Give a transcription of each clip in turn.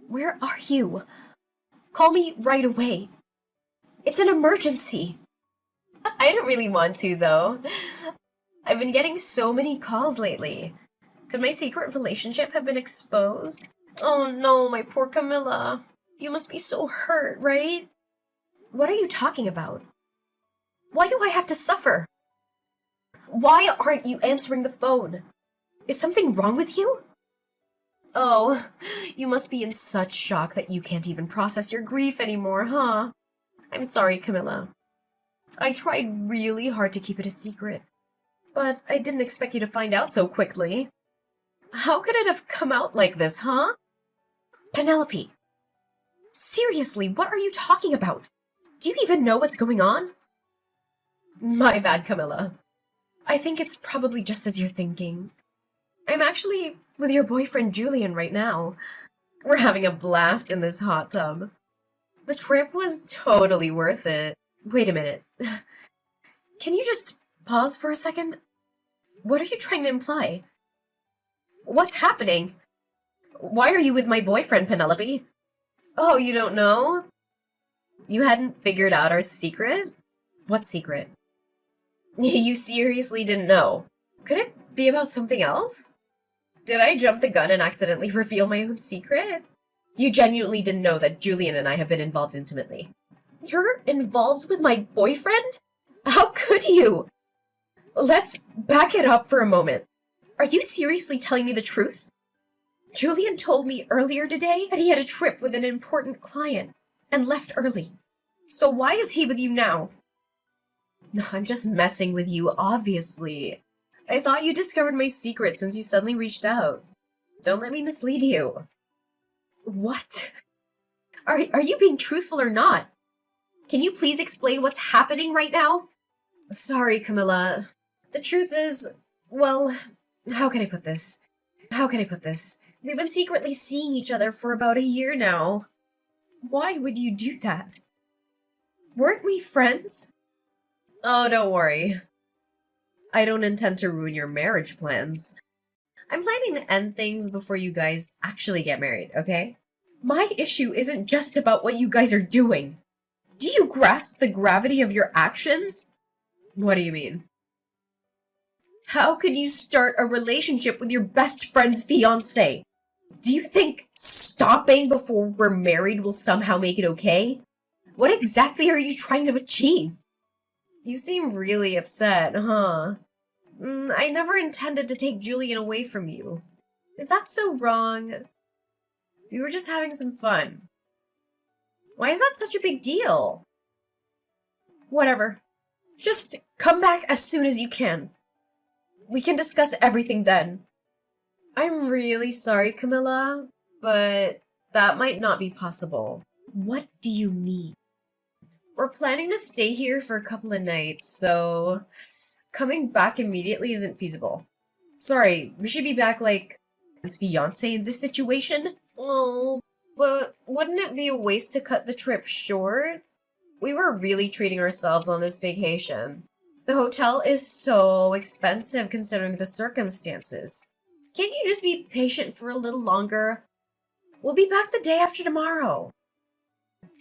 Where are you? Call me right away. It's an emergency. I don't really want to, though. I've been getting so many calls lately. Could my secret relationship have been exposed? Oh no, my poor Camilla. You must be so hurt, right? What are you talking about? Why do I have to suffer? Why aren't you answering the phone? Is something wrong with you? Oh, you must be in such shock that you can't even process your grief anymore, huh? I'm sorry, Camilla. I tried really hard to keep it a secret, but I didn't expect you to find out so quickly. How could it have come out like this, huh? Penelope, seriously, what are you talking about? Do you even know what's going on? My bad, Camilla. I think it's probably just as you're thinking. I'm actually with your boyfriend Julian right now. We're having a blast in this hot tub. The trip was totally worth it. Wait a minute. Can you just pause for a second? What are you trying to imply? What's happening? Why are you with my boyfriend, Penelope? Oh, you don't know? You hadn't figured out our secret? What secret? You seriously didn't know? Could it be about something else? Did I jump the gun and accidentally reveal my own secret? You genuinely didn't know that Julian and I have been involved intimately. You're involved with my boyfriend? How could you? Let's back it up for a moment. Are you seriously telling me the truth? Julian told me earlier today that he had a trip with an important client and left early. So why is he with you now? I'm just messing with you, obviously. I thought you discovered my secret since you suddenly reached out. Don't let me mislead you. What? Are you being truthful or not? Can you please explain what's happening right now? Sorry, Camilla. The truth is, well, how can I put this? We've been secretly seeing each other for about a year now. Why would you do that? Weren't we friends? Oh, don't worry. I don't intend to ruin your marriage plans. I'm planning to end things before you guys actually get married, okay? My issue isn't just about what you guys are doing. Do you grasp the gravity of your actions? What do you mean? How could you start a relationship with your best friend's fiancé? Do you think stopping before we're married will somehow make it okay? What exactly are you trying to achieve? You seem really upset, huh? I never intended to take Julian away from you. Is that so wrong? We were just having some fun. Why is that such a big deal? Whatever. Just come back as soon as you can. We can discuss everything then. I'm really sorry, Camilla, but that might not be possible. What do you mean? We're planning to stay here for a couple of nights, so coming back immediately isn't feasible. Sorry, we should be back like his fiancé in this situation. Oh, but wouldn't it be a waste to cut the trip short? We were really treating ourselves on this vacation. The hotel is so expensive considering the circumstances. Can't you just be patient for a little longer? We'll be back the day after tomorrow.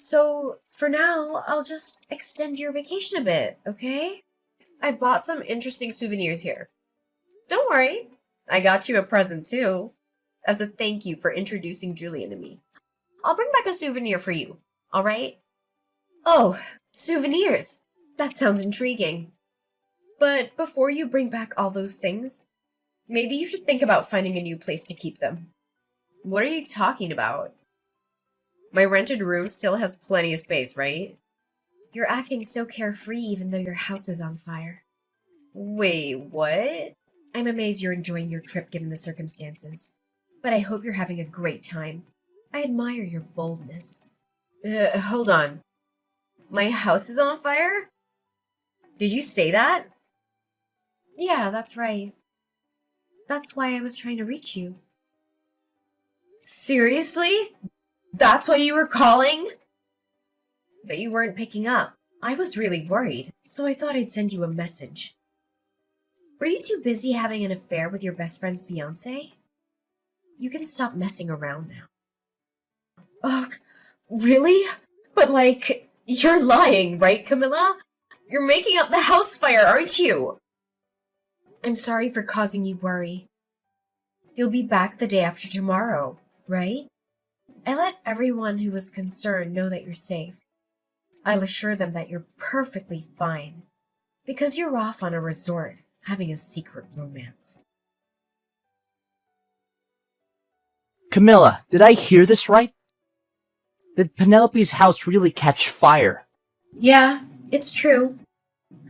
So, for now, I'll just extend your vacation a bit, okay? I've bought some interesting souvenirs here. Don't worry, I got you a present too, as a thank you for introducing Julian to me. I'll bring back a souvenir for you, alright? Oh, souvenirs! That sounds intriguing. But before you bring back all those things, maybe you should think about finding a new place to keep them. What are you talking about? My rented room still has plenty of space, right? You're acting so carefree even though your house is on fire. Wait, what? I'm amazed you're enjoying your trip given the circumstances. But I hope you're having a great time. I admire your boldness. Hold on. My house is on fire? Did you say that? Yeah, that's right. That's why I was trying to reach you. Seriously? That's why you were calling? But you weren't picking up. I was really worried, so I thought I'd send you a message. Were you too busy having an affair with your best friend's fiancé? You can stop messing around now. Ugh, really? But you're lying, right, Camilla? You're making up the house fire, aren't you? I'm sorry for causing you worry. You'll be back the day after tomorrow, right? I let everyone who was concerned know that you're safe. I'll assure them that you're perfectly fine, because you're off on a resort having a secret romance. Camilla, did I hear this right? Did Penelope's house really catch fire? Yeah, it's true.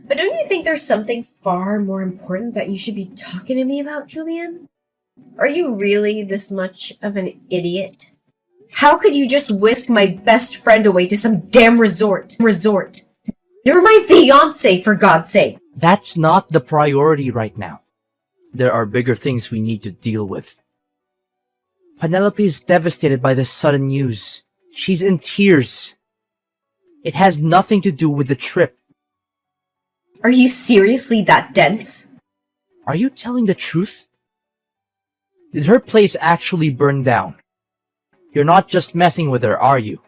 But don't you think there's something far more important that you should be talking to me about, Julian? Are you really this much of an idiot? How could you just whisk my best friend away to some damn resort? You're my fiancé, for God's sake! That's not the priority right now. There are bigger things we need to deal with. Penelope is devastated by this sudden news. She's in tears. It has nothing to do with the trip. Are you seriously that dense? Are you telling the truth? Did her place actually burn down? You're not just messing with her, are you?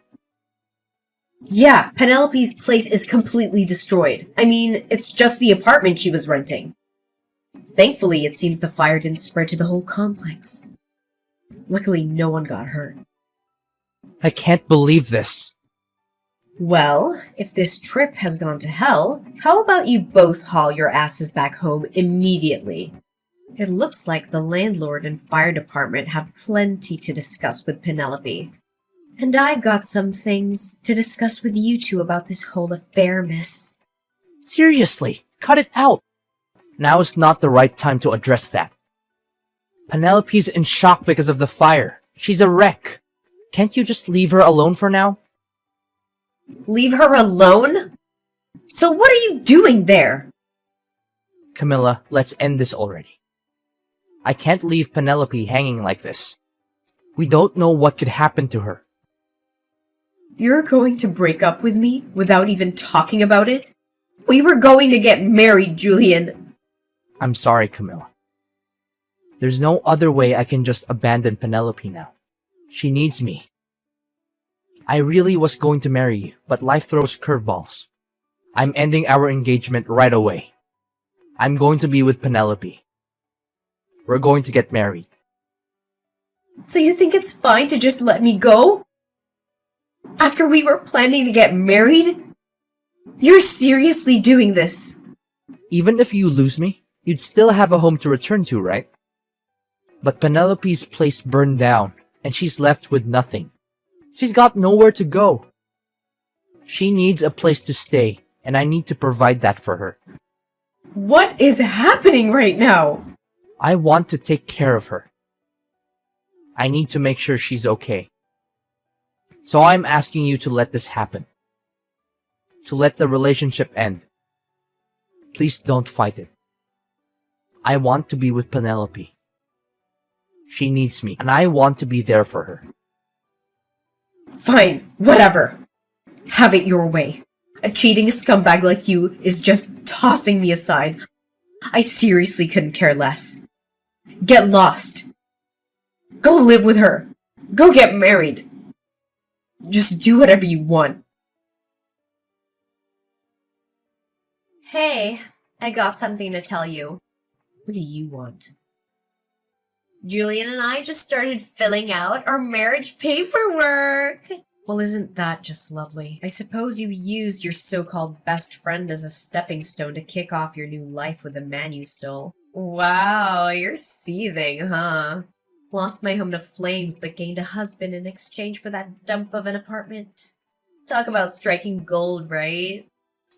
Yeah, Penelope's place is completely destroyed. I mean, it's just the apartment she was renting. Thankfully, it seems the fire didn't spread to the whole complex. Luckily, no one got hurt. I can't believe this. Well, if this trip has gone to hell, how about you both haul your asses back home immediately? It looks like the landlord and fire department have plenty to discuss with Penelope. And I've got some things to discuss with you two about this whole affair, miss. Seriously, cut it out. Now is not the right time to address that. Penelope's in shock because of the fire. She's a wreck. Can't you just leave her alone for now? Leave her alone? So what are you doing there? Camilla, let's end this already. I can't leave Penelope hanging like this. We don't know what could happen to her. You're going to break up with me without even talking about it? We were going to get married, Julian. I'm sorry, Camilla. There's no other way I can just abandon Penelope now. She needs me. I really was going to marry you, but life throws curveballs. I'm ending our engagement right away. I'm going to be with Penelope. We're going to get married. So you think it's fine to just let me go? After we were planning to get married? You're seriously doing this? Even if you lose me, you'd still have a home to return to, right? But Penelope's place burned down, and she's left with nothing. She's got nowhere to go. She needs a place to stay, and I need to provide that for her. What is happening right now? I want to take care of her. I need to make sure she's okay. So I'm asking you to let this happen. To let the relationship end. Please don't fight it. I want to be with Penelope. She needs me, and I want to be there for her. Fine, whatever. Have it your way. A cheating scumbag like you is just tossing me aside. I seriously couldn't care less. Get lost. Go live with her. Go get married. Just do whatever you want. Hey, I got something to tell you. What do you want? Julian and I just started filling out our marriage paperwork. Well, isn't that just lovely? I suppose you used your so-called best friend as a stepping stone to kick off your new life with the man you stole. Wow, you're seething, huh? Lost my home to flames but gained a husband in exchange for that dump of an apartment. Talk about striking gold, right?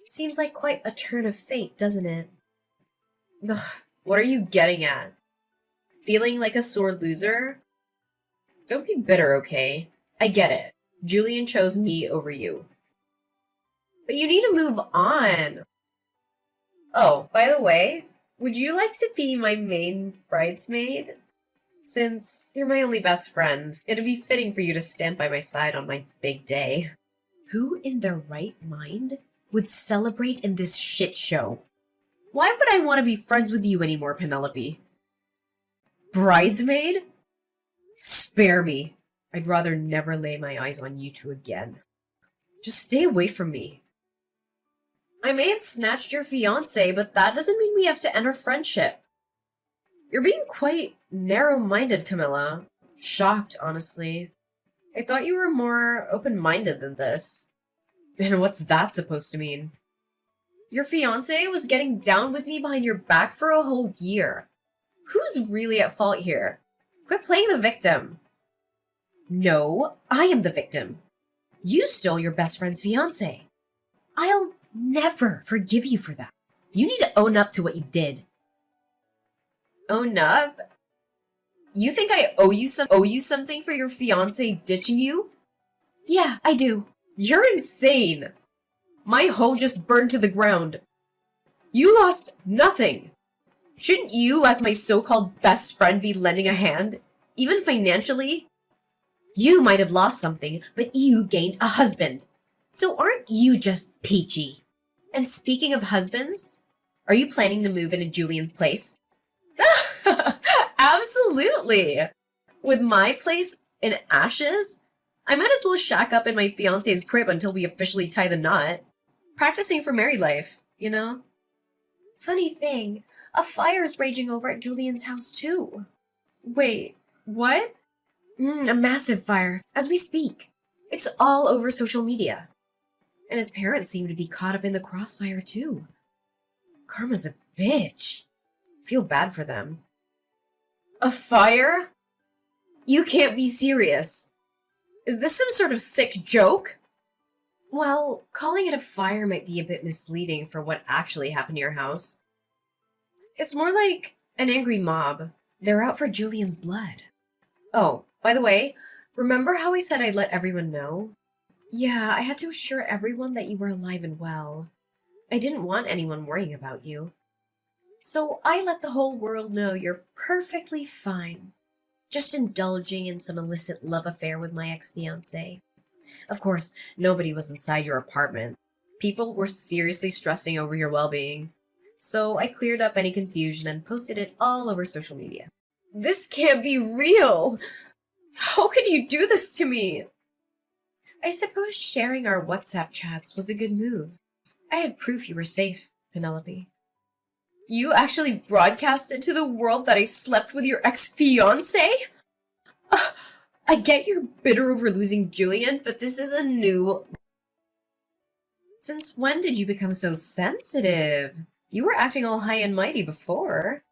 Seems like quite a turn of fate, doesn't it? Ugh, what are you getting at? Feeling like a sore loser? Don't be bitter, okay? I get it. Julian chose me over you. But you need to move on. Oh, by the way, would you like to be my main bridesmaid? Since you're my only best friend, it'd be fitting for you to stand by my side on my big day. Who in their right mind would celebrate in this shit show? Why would I want to be friends with you anymore, Penelope? Bridesmaid? Spare me. I'd rather never lay my eyes on you two again. Just stay away from me. I may have snatched your fiancé, but that doesn't mean we have to end our friendship. You're being quite narrow-minded, Camilla. Shocked, honestly. I thought you were more open-minded than this. And what's that supposed to mean? Your fiancé was getting down with me behind your back for a whole year. Who's really at fault here? Quit playing the victim. No, I am the victim. You stole your best friend's fiancé. I'll never forgive you for that. You need to own up to what you did. Own up? You think I owe you something for your fiancé ditching you? Yeah, I do. You're insane. My home just burned to the ground. You lost nothing. Shouldn't you, as my so-called best friend, be lending a hand, even financially? You might have lost something, but you gained a husband. So aren't you just peachy? And speaking of husbands, are you planning to move into Julian's place? Absolutely. With my place in ashes, I might as well shack up in my fiancé's crib until we officially tie the knot. Practicing for married life, you know? Funny thing, a fire's raging over at Julian's house too. Wait, what? A massive fire, as we speak. It's all over social media. And his parents seem to be caught up in the crossfire too. Karma's a bitch. Feel bad for them. A fire? You can't be serious. Is this some sort of sick joke? Well, calling it a fire might be a bit misleading for what actually happened to your house. It's more like an angry mob. They're out for Julian's blood. Oh, by the way, remember how I said I'd let everyone know? Yeah, I had to assure everyone that you were alive and well. I didn't want anyone worrying about you. So I let the whole world know you're perfectly fine. Just indulging in some illicit love affair with my ex-fiancé. Of course, nobody was inside your apartment. People were seriously stressing over your well-being. So I cleared up any confusion and posted it all over social media. This can't be real! How could you do this to me? I suppose sharing our WhatsApp chats was a good move. I had proof you were safe, Penelope. You actually broadcasted to the world that I slept with your ex-fiancé? I get you're bitter over losing Julian, but this is a new... Since when did you become so sensitive? You were acting all high and mighty before.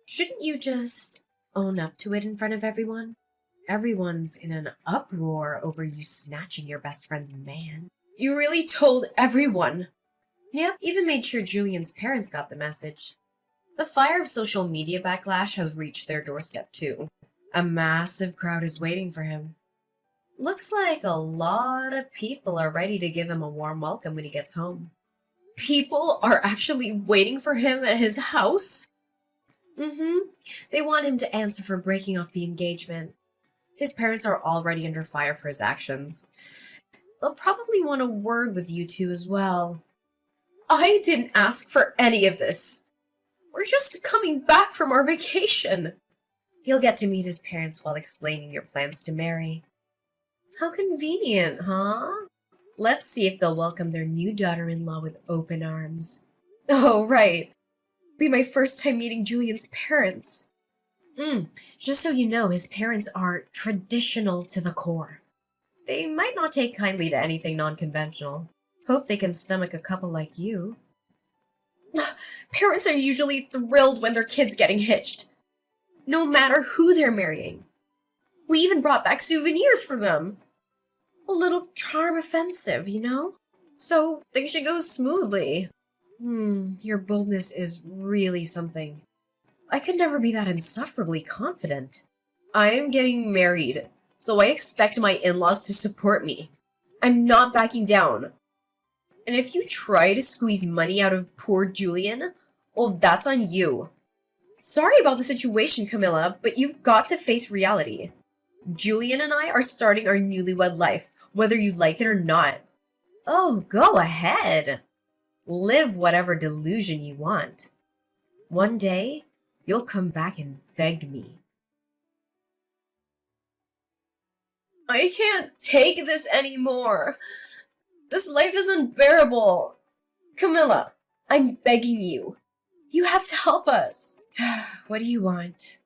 Shouldn't you just own up to it in front of everyone? Everyone's in an uproar over you snatching your best friend's man. You really told everyone. Yeah, even made sure Julian's parents got the message. The fire of social media backlash has reached their doorstep too. A massive crowd is waiting for him. Looks like a lot of people are ready to give him a warm welcome when he gets home. People are actually waiting for him at his house? They want him to answer for breaking off the engagement. His parents are already under fire for his actions. They'll probably want a word with you two as well. I didn't ask for any of this. We're just coming back from our vacation. You'll get to meet his parents while explaining your plans to marry. How convenient, huh? Let's see if they'll welcome their new daughter-in-law with open arms. Oh, right. Be my first time meeting Julian's parents. Just so you know, his parents are traditional to the core. They might not take kindly to anything non-conventional. Hope they can stomach a couple like you. Parents are usually thrilled when their kid's getting hitched. No matter who they're marrying. We even brought back souvenirs for them. A little charm offensive, you know? So things should go smoothly. Your boldness is really something. I could never be that insufferably confident. I am getting married, so I expect my in-laws to support me. I'm not backing down. And if you try to squeeze money out of poor Julian, well, that's on you. Sorry about the situation, Camilla, but you've got to face reality. Julian and I are starting our newlywed life, whether you like it or not. Oh, go ahead. Live whatever delusion you want. One day, you'll come back and beg me. I can't take this anymore. This life is unbearable. Camilla, I'm begging you. You have to help us. What do you want?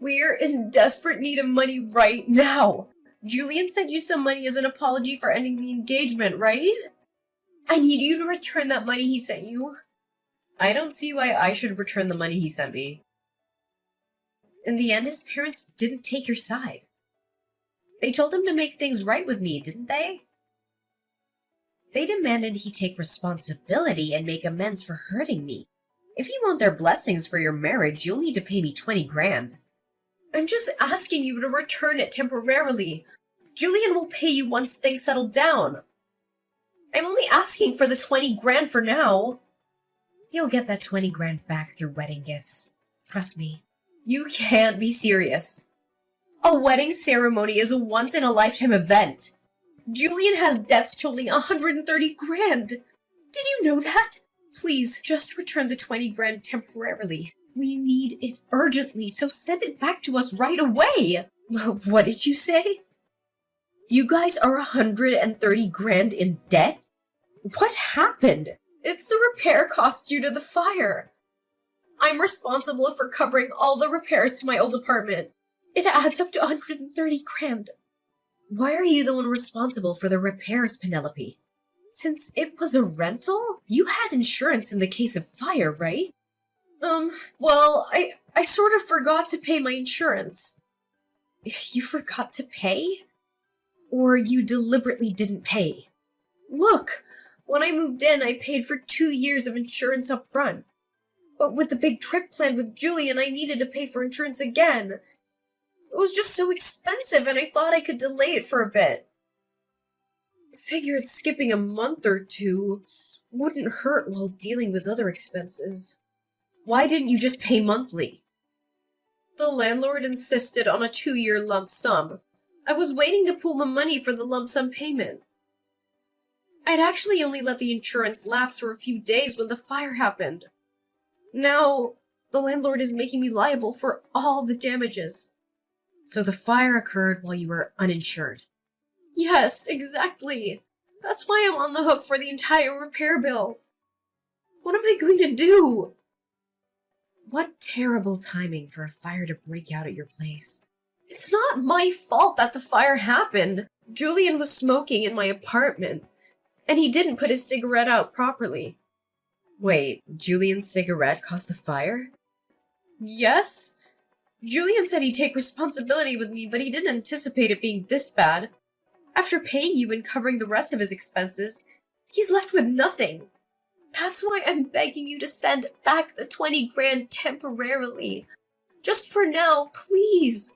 We're in desperate need of money right now. Julian sent you some money as an apology for ending the engagement, right? I need you to return that money he sent you. I don't see why I should return the money he sent me. In the end, his parents didn't take your side. They told him to make things right with me, didn't they? They demanded he take responsibility and make amends for hurting me. If you want their blessings for your marriage, you'll need to pay me 20 grand. I'm just asking you to return it temporarily. Julian will pay you once things settle down. I'm only asking for the 20 grand for now. You'll get that 20 grand back through wedding gifts. Trust me. You can't be serious. A wedding ceremony is a once-in-a-lifetime event. Julian has debts totaling 130 grand. Did you know that? Please, just return the 20 grand temporarily. We need it urgently, so send it back to us right away. What did you say? You guys are 130 grand in debt? What happened? It's the repair cost due to the fire. I'm responsible for covering all the repairs to my old apartment. It adds up to 130 grand. Why are you the one responsible for the repairs, Penelope? Since it was a rental, you had insurance in the case of fire, right? Well, I sort of forgot to pay my insurance. You forgot to pay? Or you deliberately didn't pay? Look, when I moved in, I paid for 2 years of insurance up front. But with the big trip planned with Julian, I needed to pay for insurance again. It was just so expensive, and I thought I could delay it for a bit. I figured skipping a month or two wouldn't hurt while dealing with other expenses. Why didn't you just pay monthly? The landlord insisted on a 2-year lump sum. I was waiting to pool the money for the lump sum payment. I'd actually only let the insurance lapse for a few days when the fire happened. Now, the landlord is making me liable for all the damages. So the fire occurred while you were uninsured. Yes, exactly. That's why I'm on the hook for the entire repair bill. What am I going to do? What terrible timing for a fire to break out at your place. It's not my fault that the fire happened. Julian was smoking in my apartment, and he didn't put his cigarette out properly. Wait, Julian's cigarette caused the fire? Yes. Julian said he'd take responsibility with me, but he didn't anticipate it being this bad. After paying you and covering the rest of his expenses, he's left with nothing. That's why I'm begging you to send back the 20 grand temporarily. Just for now, please.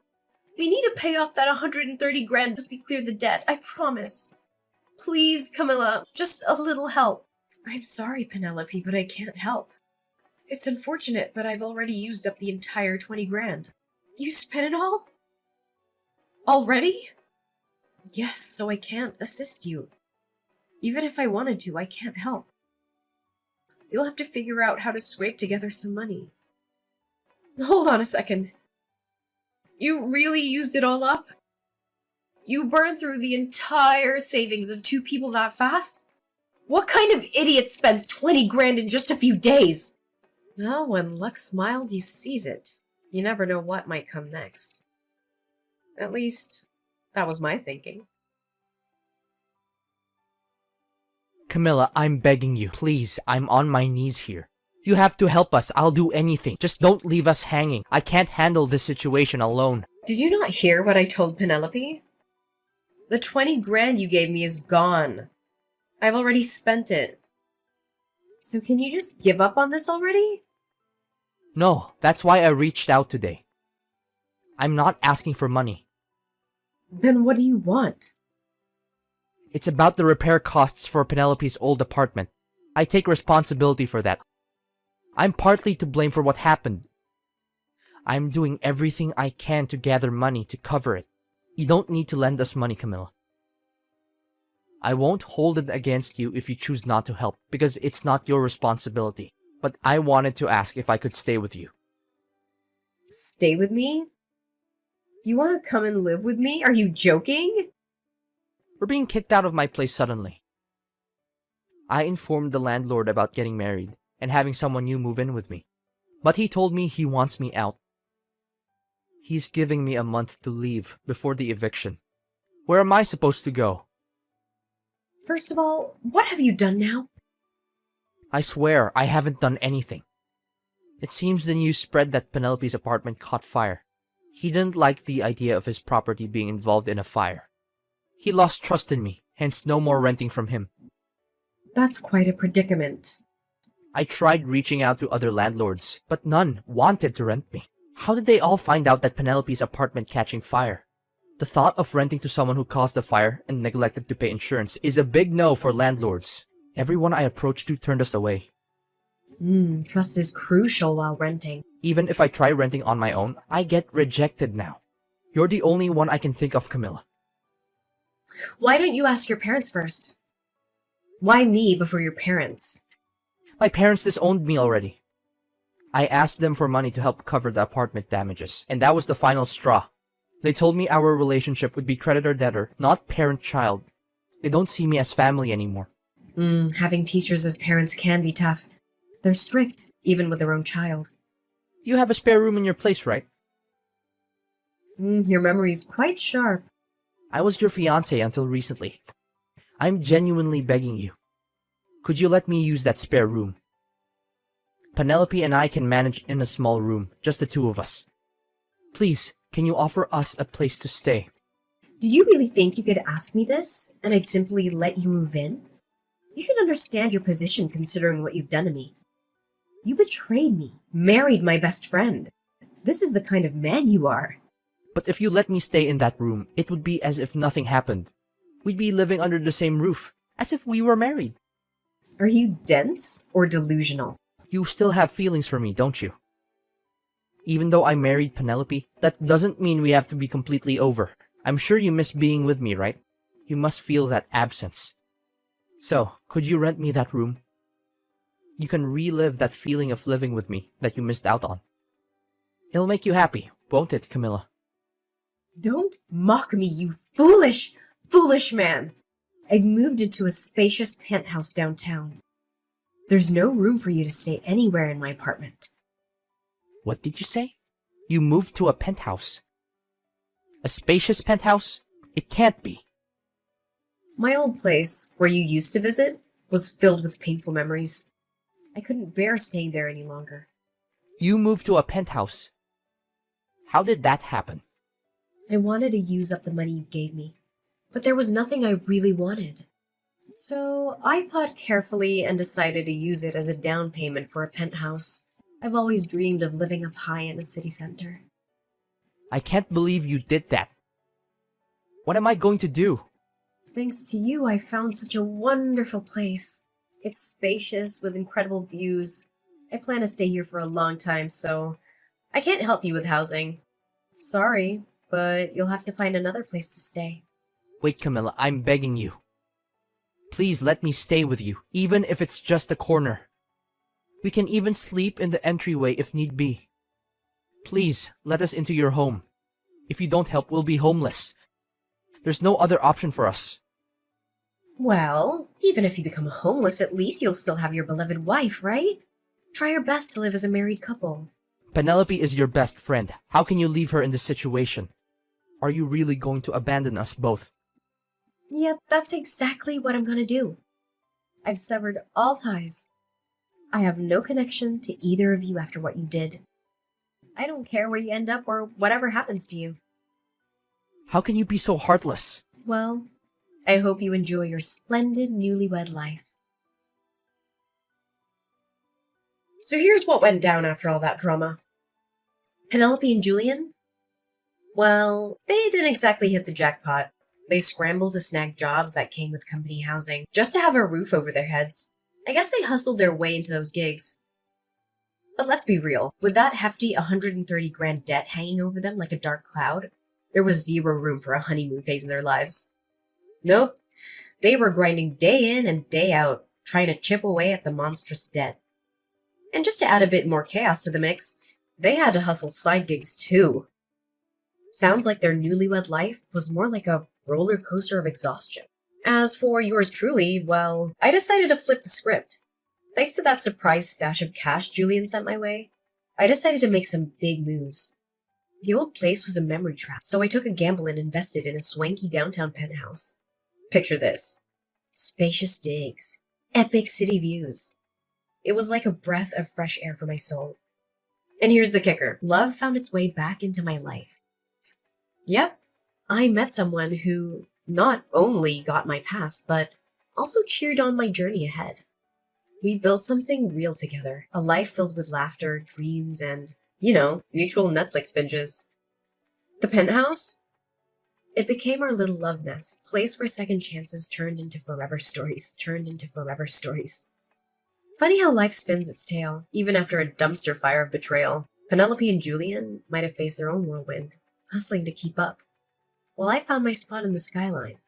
We need to pay off that 130 grand as we clear the debt, I promise. Please, Camilla, just a little help. I'm sorry, Penelope, but I can't help. It's unfortunate, but I've already used up the entire 20 grand. You spent it all? Already? Yes, so I can't assist you. Even if I wanted to, I can't help. You'll have to figure out how to scrape together some money. Hold on a second. You really used it all up? You burned through the entire savings of 2 people that fast? What kind of idiot spends 20 grand in just a few days? Well, when luck smiles, you seize it. You never know what might come next. At least, that was my thinking. Camilla, I'm begging you. Please, I'm on my knees here. You have to help us. I'll do anything. Just don't leave us hanging. I can't handle this situation alone. Did you not hear what I told Penelope? The 20 grand you gave me is gone. I've already spent it. So can you just give up on this already? No, that's why I reached out today. I'm not asking for money. Then what do you want? It's about the repair costs for Penelope's old apartment. I take responsibility for that. I'm partly to blame for what happened. I'm doing everything I can to gather money to cover it. You don't need to lend us money, Camilla. I won't hold it against you if you choose not to help, because it's not your responsibility. but I wanted to ask if I could stay with you. Stay with me? You want to come and live with me? Are you joking? We're being kicked out of my place suddenly. I informed the landlord about getting married and having someone new move in with me, but he told me he wants me out. He's giving me a month to leave before the eviction. Where am I supposed to go? First of all, what have you done now? I swear I haven't done anything. It seems the news spread that Penelope's apartment caught fire. He didn't like the idea of his property being involved in a fire. He lost trust in me, hence no more renting from him. That's quite a predicament. I tried reaching out to other landlords, but none wanted to rent me. How did they all find out that Penelope's apartment catching fire? The thought of renting to someone who caused the fire and neglected to pay insurance is a big no for landlords. Everyone I approached to turned us away. Trust is crucial while renting. Even if I try renting on my own, I get rejected now. You're the only one I can think of, Camilla. Why don't you ask your parents first? Why me before your parents? My parents disowned me already. I asked them for money to help cover the apartment damages, and that was the final straw. They told me our relationship would be creditor-debtor, not parent-child. They don't see me as family anymore. Having teachers as parents can be tough. They're strict, even with their own child. You have a spare room in your place, right? Your memory's quite sharp. I was your fiancé until recently. I'm genuinely begging you. Could you let me use that spare room? Penelope and I can manage in a small room, just the two of us. Please, can you offer us a place to stay? Did you really think you could ask me this, and I'd simply let you move in? You should understand your position considering what you've done to me. You betrayed me, married my best friend. This is the kind of man you are. But if you let me stay in that room, it would be as if nothing happened. We'd be living under the same roof, as if we were married. Are you dense or delusional? You still have feelings for me, don't you? Even though I married Penelope, that doesn't mean we have to be completely over. I'm sure you miss being with me, right? You must feel that absence. So, could you rent me that room? You can relive that feeling of living with me that you missed out on. It'll make you happy, won't it, Camilla? Don't mock me, you foolish, foolish man. I've moved into a spacious penthouse downtown. There's no room for you to stay anywhere in my apartment. What did you say? You moved to a penthouse. A spacious penthouse? It can't be. My old place, where you used to visit, was filled with painful memories. I couldn't bear staying there any longer. You moved to a penthouse. How did that happen? I wanted to use up the money you gave me, but there was nothing I really wanted. So I thought carefully and decided to use it as a down payment for a penthouse. I've always dreamed of living up high in a city center. I can't believe you did that. What am I going to do? Thanks to you, I found such a wonderful place. It's spacious with incredible views. I plan to stay here for a long time, so I can't help you with housing. Sorry, but you'll have to find another place to stay. Wait, Camilla, I'm begging you. Please let me stay with you, even if it's just a corner. We can even sleep in the entryway if need be. Please, let us into your home. If you don't help, we'll be homeless. There's no other option for us. Well, even if you become homeless, at least you'll still have your beloved wife, right? Try your best to live as a married couple. Penelope is your best friend. How can you leave her in this situation? Are you really going to abandon us both? Yep, that's exactly what I'm gonna do. I've severed all ties. I have no connection to either of you after what you did. I don't care where you end up or whatever happens to you. How can you be so heartless? Well, I hope you enjoy your splendid newlywed life. So here's what went down after all that drama. Penelope and Julian? Well, they didn't exactly hit the jackpot. They scrambled to snag jobs that came with company housing, just to have a roof over their heads. I guess they hustled their way into those gigs. But let's be real, with that hefty 130 grand debt hanging over them like a dark cloud, there was zero room for a honeymoon phase in their lives. Nope, they were grinding day in and day out, trying to chip away at the monstrous debt. And just to add a bit more chaos to the mix, they had to hustle side gigs too. Sounds like their newlywed life was more like a roller coaster of exhaustion. As for yours truly, well, I decided to flip the script. Thanks to that surprise stash of cash Julian sent my way, I decided to make some big moves. The old place was a memory trap, so I took a gamble and invested in a swanky downtown penthouse. Picture this: spacious digs, epic city views. It was like a breath of fresh air for my soul. And here's the kicker: love found its way back into my life. Yep, I met someone who not only got my past, but also cheered on my journey ahead. We built something real together, a life filled with laughter, dreams, and, mutual Netflix binges. The penthouse? It became our little love nest, a place where second chances turned into forever stories, Funny how life spins its tale, even after a dumpster fire of betrayal. Penelope and Julian might have faced their own whirlwind, hustling to keep up, while I found my spot in the skyline,